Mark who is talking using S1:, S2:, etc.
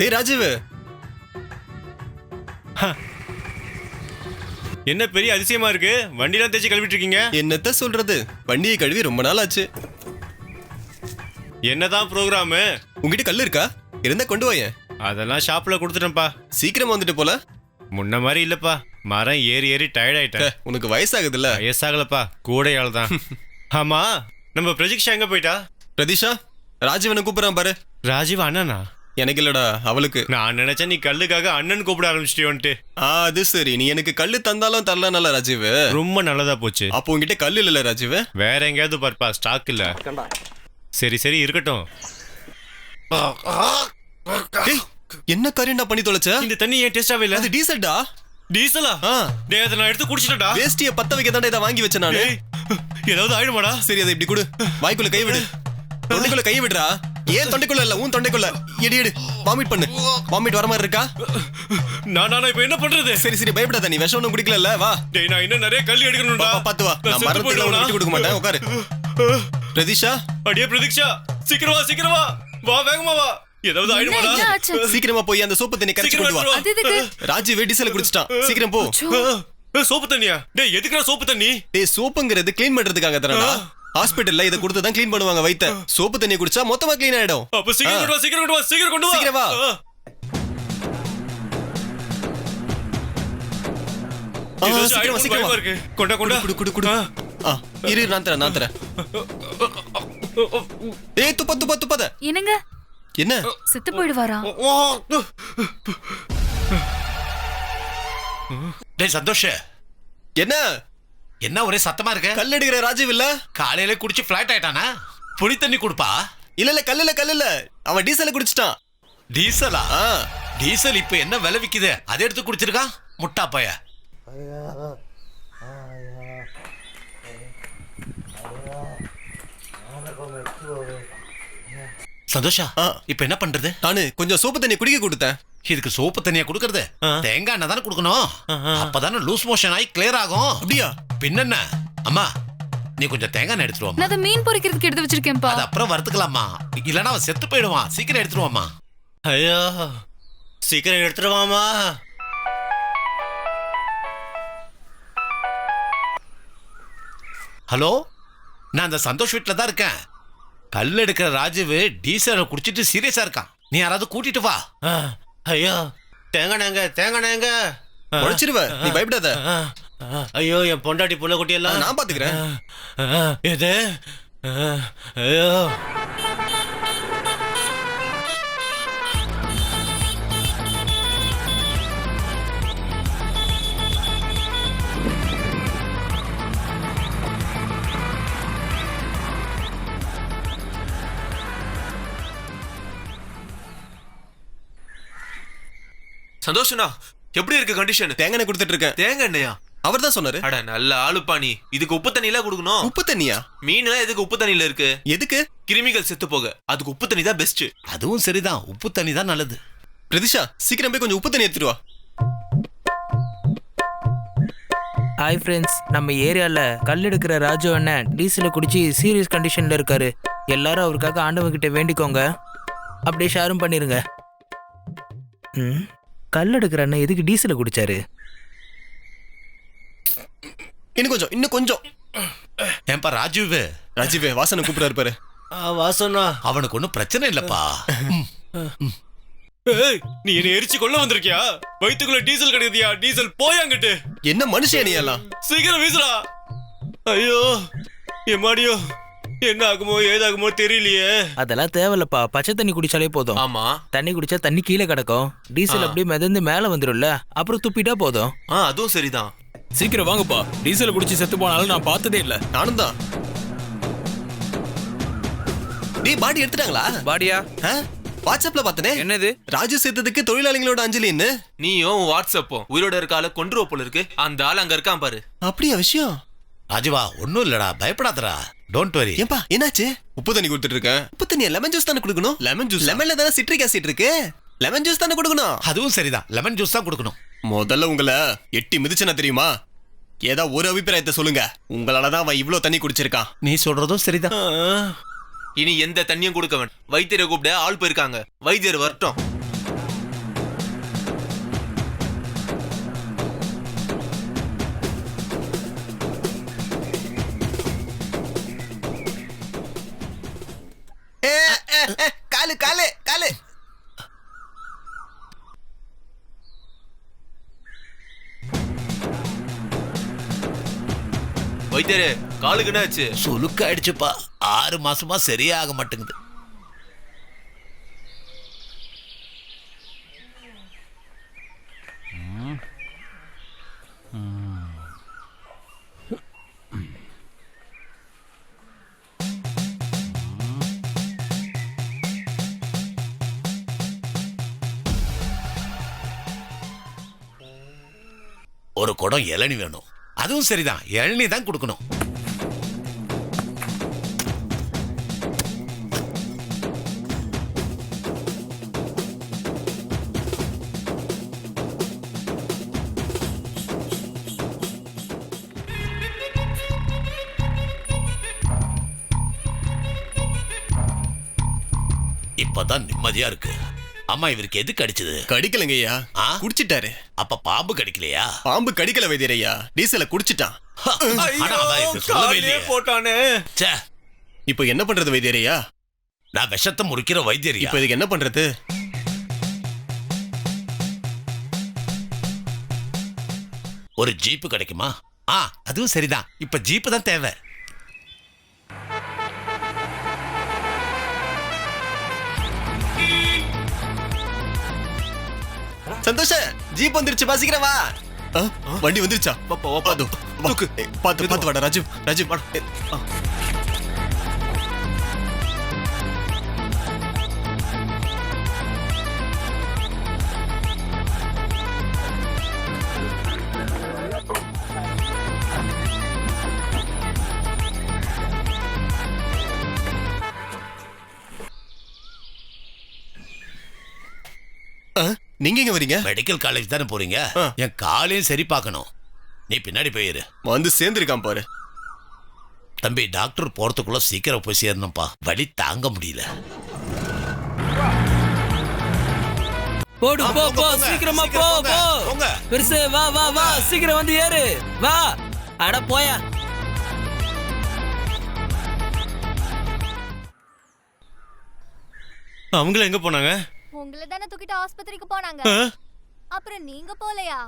S1: டேய் ராஜீவ்,
S2: என்ன பெரிய அதிசயமா இருக்கு, வண்டிலாம் தேய்ச்சி கழுவிட்டு இருக்கீங்க?
S1: என்னத்த சொல்றது, வண்டியை கழுவி ரொம்ப நாள் ஆச்சு.
S2: என்னதான் ப்ரோக்ராமு?
S1: உங்ககிட்ட கல்லு இருக்கா? இருந்தா கொண்டு வாயேன்.
S2: அதெல்லாம் ஷாப்ல கொடுத்துட்டேன்ப்பா.
S1: சீக்கிரமா வந்துட்டு போல.
S2: முன்ன மாதிரி இல்லப்பா, மரம் ஏறி ஏறி டயர்ட் ஆயிட்டேன்.
S1: உனக்கு வயசாகுதுல்ல?
S2: வயசாகலப்பா, கூடையால் தான். ஆமா, நம்ம பிரதீக்ஷா எங்க போயிட்டா?
S1: பிரதீஷா, ராஜீவனை கூப்பிடுறான் பாரு.
S2: ராஜீவ் அண்ணனா?
S1: எனக்கு இல்லடா, அவளுக்கு.
S2: நான் நினைச்சேன் நீ கல்லுக்காக அண்ணன் கூப்பிட ஆரம்பிச்சிட்டியோன்ட்டு.
S1: அது சரி, நீ எனக்கு கல்லு தந்தாலும் தரலாம்ல ராஜீவ்.
S2: ரொம்ப நல்லதா போச்சு.
S1: அப்போ உங்ககிட்ட கல்லு இல்ல ராஜீவ்?
S2: வேற எங்கேயாவது பார்ப்பா, ஸ்டாக் இல்ல. சரி சரி இருக்கட்டும்.
S1: என்ன காரியம்டா பண்ணி தொலைச்ச?
S2: இந்த தண்ணி ஏன் டேஸ்டாவே இல்ல?
S1: அது டீசல்டா.
S2: டீசலா? டேய், அதை நான் எடுத்து குடிச்சிட்டேன்டா.
S1: வேஸ்டிய பத்த வைக்க தான்டா இத வாங்கி வச்சேன் நானு.
S2: ஏதாவது ஆயிடுமாடா?
S1: சரி, அதை இப்படி கொடு. வாய்க்குள்ள கை விடு. தொண்டைக்குள்ள கை விடுறா. ஏன் தொண்டைக்குள்ள இல்ல, உன் தொண்டைக்குள்ள. எடி எடி, வாமிட் பண்ணு. வாமிட் வர மாதிரி இருக்கா?
S2: நான் இப்ப என்ன பண்றது?
S1: சரி சரி, பயப்படாத, நீ விஷம் ஒண்ணும் குடிக்கல. வா.
S2: டேய், நான் இன்னும் நிறைய கல் எடுக்கணும்டா.
S1: பாத்து வா, நான் மரத்துல ஒண்ணு விட்டு கொடுக்க மாட்டேன். உட்காரு. பிரதீஷா,
S2: அடியே பிரதீக்ஷா, சீக்கிரம் வா, சீக்கிரம் வா. வா, வேகமா வா. ஏதாவது ஆயிடுமாடா?
S1: சீக்கிரமா போய் அந்த சோப்பு தண்ணி கரைச்சு கொண்டு வா. ராஜீவ் டீசல் குடிச்சிட்டான், சீக்கிரம் போ.
S2: சோப்பு தண்ணியா? டேய், எதுக்குடா சோப்பு தண்ணி?
S1: டேய், சோப்புங்கிறது க்ளீன் பண்றதுக்காக தரடா. ஹாஸ்பிடல்ல இத கொடுத்து தான் க்ளீன் பண்ணுவாங்க வயித்தை. சோப்பு தண்ணி குடிச்சா மொத்தமா க்ளீன் ஆயிடும்.
S2: அப்ப சீக்கிரம் கொண்டு வா, சீக்கிரம் கொண்டு வா, சீக்கிரம் கொண்டு வா.
S1: சீக்கிரம் வா. சீக்கிரம் சீக்கிரம்
S2: இருக்கு. கொண்டா கொண்டா.
S1: குடு குடு குடு. இரு, நான் தரேன். ஏய், துப்பாத.
S3: என்னங்க?
S1: என்ன?
S3: செத்து போயிடுவாரா?
S4: டேய் சந்தோஷ்,
S1: என்ன
S4: என்ன ஒரே சத்தமா இருக்கு?
S1: கல் எடுக்கிற ராஜீவ் இல்ல?
S4: காலையில குடிச்சு ஃபிளாட் ஆயிட்டானா? புளி தண்ணி குடுப்பா.
S1: இல்ல கல்லுல அவன் டீசல் குடிச்சிட்டான்.
S4: டீசலா? டீசல் இப்ப என்ன விலை விக்குது, அதை எடுத்து குடிச்சிருக்கான் முட்டா பைய. சந்தோஷா, இப்ப என்ன பண்றது?
S1: நானு கொஞ்சம் சோப்பு தண்ணி குடிக்க கொடுத்தேன்.
S4: இதுக்கு சோப்பு தண்ணியா குடுக்கறது? தேங்காய் எண்ணெய் தானே குடுக்கணும். அப்பதானே லூஸ் மோஷன் ஆகி கிளியர் ஆகும்.
S1: அப்படியா?
S4: பின்னென்ன? அம்மா, நீ கொஞ்சம் தேங்காய் எண்ணெய் எடுத்துருவாமா.
S3: நான் அதை மீன் பொரிக்கிறதுக்கு எடுத்து வச்சிருக்கேன்ப்பா.
S4: அது அப்புறம் வறுத்துக்கலாமா, இல்லனா அவன் செத்து போயிடுவான். சீக்கிரம் எடுத்துருவாமா.
S2: ஐயோ, சீக்கிரம் எடுத்துருவாமா.
S4: ஹலோ, நான் அந்த சந்தோஷ் வீட்டில் தான் இருக்கேன். கல் எடுக்கிற ராஜுவு டீசலை குடிச்சிட்டு சீரியஸா இருக்கான். நீ யாராவது கூட்டிட்டு வா.
S2: ஐயோ, தேங்காய்
S1: உடைச்சிருவ, நீ பயப்படாத.
S2: ஐயோ, என் பொண்டாட்டி புள்ள குட்டி எல்லாம்
S1: நான் பாத்துக்கிறேன்.
S2: எது? ஐயோ,
S5: சந்தோஷனா, எப்படி இருக்கு கண்டிஷன்?
S1: தேங்காய் எண்ணெய் கொடுத்துட்டு இருக்கேன்.
S5: தேங்காய் எண்ணெயா?
S1: அவர் தான் சொன்னாரு.
S5: அட நல்ல ஆளுப்பா நீ. இதுக்கு உப்பு தண்ணியில கொடுக்கணும்.
S1: உப்பு தண்ணியா?
S5: மீன் எதுக்கு உப்பு தண்ணியில இருக்கு?
S1: எதுக்கு?
S5: கிருமிகள் செத்து போக. அதுக்கு உப்பு தண்ணி தான் பெஸ்ட்.
S4: அதுவும் சரிதான், உப்பு தண்ணி தான் நல்லது.
S1: பிரதிஷா, சீக்கிரம் போய் கொஞ்சம் உப்பு தண்ணி எடுத்துட்டு வா.
S6: ஹாய் ஃப்ரெண்ட்ஸ், நம்ம ஏரியாவில் கல் எடுக்கிற ராஜு அண்ணன் டீசலை குடிச்சு சீரியஸ் கண்டிஷனில் இருக்காரு. எல்லாரும் அவருக்காக ஆண்டவங்கிட்ட வேண்டிக்கோங்க. அப்படியே ஷேரும் பண்ணிருங்க. கல் எடுக்கிற அண்ணன் எதுக்கு டீசலை குடிச்சாரு?
S1: இன்னும் கொஞ்சம்.
S4: ஏன்பா ராஜுவே?
S1: ராஜீவே, வாசனை கூப்பிடாரு பாரு.
S2: வாசனா,
S4: அவனுக்கு ஒன்றும் பிரச்சனை இல்லப்பா.
S2: நீ என்ன எரிச்சு கொள்ள வந்திருக்கியா? வயிற்றுக்குள்ள டீசல் கிடையாதியா? டீசல் போயாங்கிட்டு.
S1: என்ன மனுஷன் நீ எல்லாம்?
S2: சீக்கிரம் வீசுடா. ஐயோ, எம்மாடியோ, என்ன ஆகுமோ ஏதாகுமோ தெரியலையே.
S6: அதெல்லாம் தேவையில்லப்பா, பச்சை தண்ணி குடிச்சாலே போதும்.
S5: ஆமா,
S6: தண்ணி குடிச்சா தண்ணி கீழே கிடக்கும். டீசல் அப்படியே மிதந்து மேலே வந்துடும்ல, அப்புறம் துப்பிட்டா போதும்.
S5: அதுவும் சரிதான்.
S7: சீக்கிரம் வாங்கப்பா, டீசல் குடிச்சு செத்து போனாலும் நான் பார்த்ததே இல்ல.
S1: நானும் தான். டேய், பாடி எடுத்துட்டாங்களா?
S7: பாடியா?
S1: வாட்ஸ்அப்ல பார்த்தனே.
S7: என்னது?
S1: ராஜு சேர்த்ததுக்கு தொழிலாளிகளோட அஞ்சலின்னு.
S5: நீயும் வாட்ஸ்அப்பும் உயிரோட இருக்க ஆள கொன்றுவ போல இருக்கு. அந்த ஆள் அங்க இருக்கான் பாரு.
S1: அப்படியா விஷயம்?
S4: ராஜுவா, ஒன்றும் இல்லடா, பயப்படாதடா. Don't worry.
S1: ஏன்பா, என்னாச்சு? உப்பு தண்ணி கொடுத்துட்டு இருக்கேன். உப்பு தண்ணி லெமன் ஜூஸ் தானே கொடுக்கணும். லெமன் ஜூஸ், லெமன்ல தானே சிட்ரிக் ஆசிட் இருக்கு. லெமன் ஜூஸ் தானே கொடுக்கணும்.
S4: அதுவும் சரிதான், லெமன் ஜூஸ் தான் கொடுக்கணும்.
S1: முதல்ல உங்களை எட்டி மிதிச்சனா தெரியுமா? ஏதா ஒரு அபிப்பிராயத்தை சொல்லுங்க. உங்களாலதான் அவன் இவ்ளோ தண்ணி குடிச்சிருக்கான்.
S4: நீ சொல்றதும் சரிதான்.
S5: இனி எந்த தண்ணியும் கொடுக்க வேண்டாம். வைத்தியரை கூப்பிட ஆள் போயிருக்காங்க. வைத்தியர் வரட்டும். வைத்தியரே காலுக்கு என்ன ஆச்சு?
S4: சுலுக்காயிடுச்சுப்பா. 6 மாசமா சரியாக மாட்டேங்குது. ஒரு குடம் இளநி வேணும். அதுவும் சரிதான், இளநி தான் கொடுக்கணும். இப்பதான் நிம்மதியா இருக்கு. அம்மா, இவருக்கு எது கடிச்சது?
S1: கடிக்கலங்க ஐயா,
S4: ஆ?
S1: குடிச்சிட்டாரு.
S4: அப்ப பாம்பு கடிக்கலையா?
S1: பாம்பு கடிக்கல வைத்தியர் ஐயா, டீசலை குடிச்சிட்டான்.
S4: ஆனா அவன் இது சொல்லவே
S2: காலே
S4: இல்லையே.
S2: போட்டானே.
S4: ச்சே,
S1: இப்போ என்ன பண்றது வைத்தியர் ஐயா?
S4: நான் விஷத்தை முறிக்கிற வைத்தியரியா?
S1: இப்போ இதுக்கு என்ன பண்றது?
S4: ஒரு ஜீப்பு கிடைக்குமா? அதுவும் சரிதான். இப்ப ஜீப்பு தான் தேவை.
S1: சந்தோஷ, ஜீப் வந்துருச்சு, பா சீக்கிரம் வா. வண்டி வந்துருச்சா? அதோ, வா. பாத்து பாத்து வாடா ராஜு. ராஜு வாடா. நீங்க எங்க வரீங்க?
S4: மெடிக்கல் காலேஜ் தானே போறீங்க? என் காலையும் சரி பார்க்கணும். நீ பின்னாடி போயிரு.
S1: வந்து சேர்ந்துருக்கான் பாரு.
S4: தம்பி, டாக்டர் போறதுக்குள்ள சீக்கிரம் போய் சேரணும்ப்பா. வலி தாங்க முடியல.
S6: போடு, போ போ,
S4: போங்க,
S6: சீக்கிரமா போ
S4: சீக்கிரம்
S6: போ.
S4: போங்க.
S6: பெருசு, வா வா வா, சீக்கிரம் வந்து ஏறு, வா. அட போயா.
S2: அவங்கள எங்க போனாங்க?
S8: உங்களை தானே தூக்கிட்டு ஆஸ்பத்திரிக்கு போனாங்க. அப்புறம் நீங்க போலையா?